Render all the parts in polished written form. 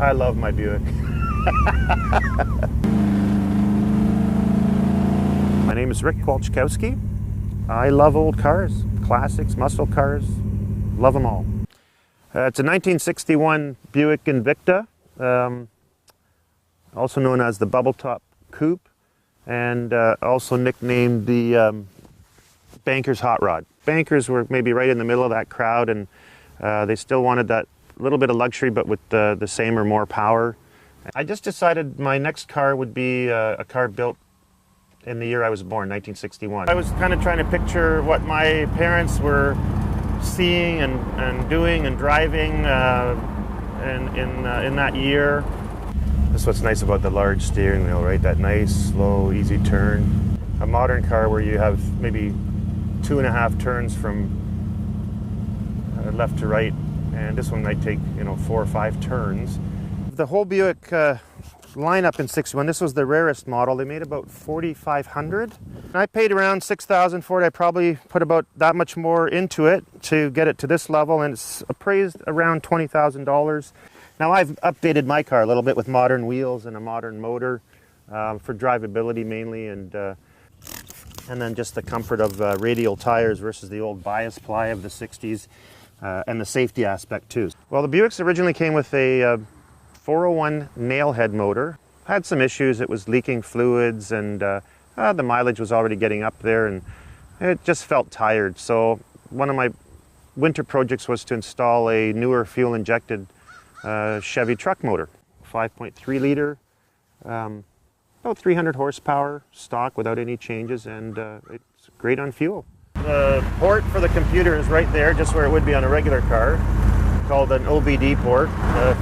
I love my Buick. My name is Rick Kowalczykowski. I love old cars, classics, muscle cars, love them all. It's a 1961 Buick Invicta, also known as the Bubble Top Coupe, and also nicknamed the Banker's Hot Rod. Bankers were maybe right in the middle of that crowd, and they still wanted that little bit of luxury, but with the same or more power. I just decided my next car would be a car built in the year I was born, 1961. I was kind of trying to picture what my parents were seeing and doing and driving in that year. That's what's nice about the large steering wheel, right? That nice, slow, easy turn. A modern car where you have maybe 2.5 turns from left to right, and this one might take 4 or 5 turns. The whole Buick lineup in 61, this was the rarest model. They made about 4,500. I paid around $6,000 for it. I probably put about that much more into it to get it to this level, and it's appraised around $20,000. Now I've updated my car a little bit with modern wheels and a modern motor for drivability mainly, and then just the comfort of radial tires versus the old bias ply of the 60s, and the safety aspect too. Well, the Buicks originally came with a 401 nailhead motor. Had some issues. It was leaking fluids, and the mileage was already getting up there, and it just felt tired. So one of my winter projects was to install a newer fuel injected Chevy truck motor, 5.3 liter, about 300 horsepower, stock without any changes, and it's great on fuel. The port for the computer is right there, just where it would be on a regular car, called an OBD port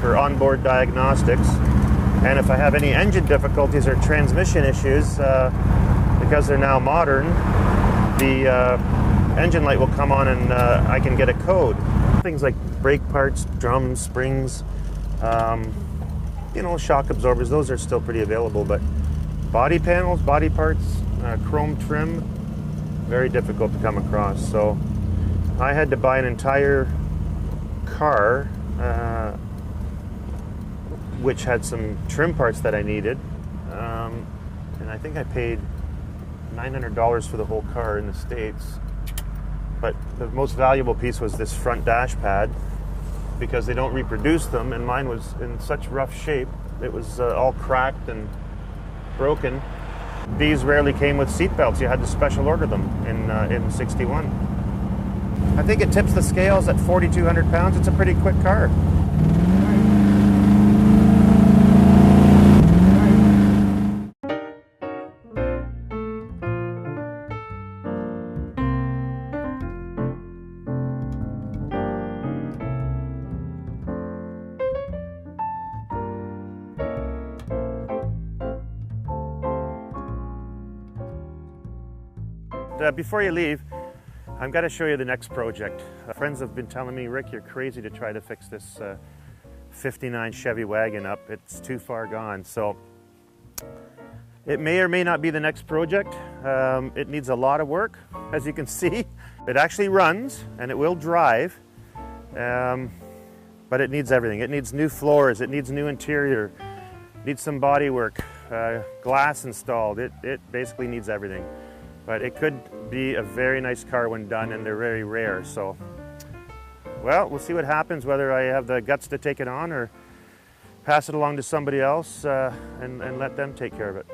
for onboard diagnostics. And if I have any engine difficulties or transmission issues, because they're now modern, the engine light will come on, and I can get a code. Things like brake parts, drums, springs, shock absorbers, those are still pretty available, but body panels, body parts, chrome trim, very difficult to come across. So I had to buy an entire car which had some trim parts that I needed, and I think I paid $900 for the whole car in the States. But the most valuable piece was this front dash pad, because they don't reproduce them, and mine was in such rough shape. It was all cracked and broken. These rarely came with seat belts. You had to special order them in 61. I think it tips the scales at 4,200 pounds. It's a pretty quick car. Before you leave, I've got to show you the next project. Friends have been telling me, Rick, you're crazy to try to fix this 59 Chevy wagon up. It's too far gone. So it may or may not be the next project. It needs a lot of work, as you can see. It actually runs and it will drive, but it needs everything. It needs new floors, it needs new interior, it needs some body work, glass installed. It basically needs everything. But it could be a very nice car when done, and they're very rare. So, well, we'll see what happens, whether I have the guts to take it on or pass it along to somebody else and let them take care of it.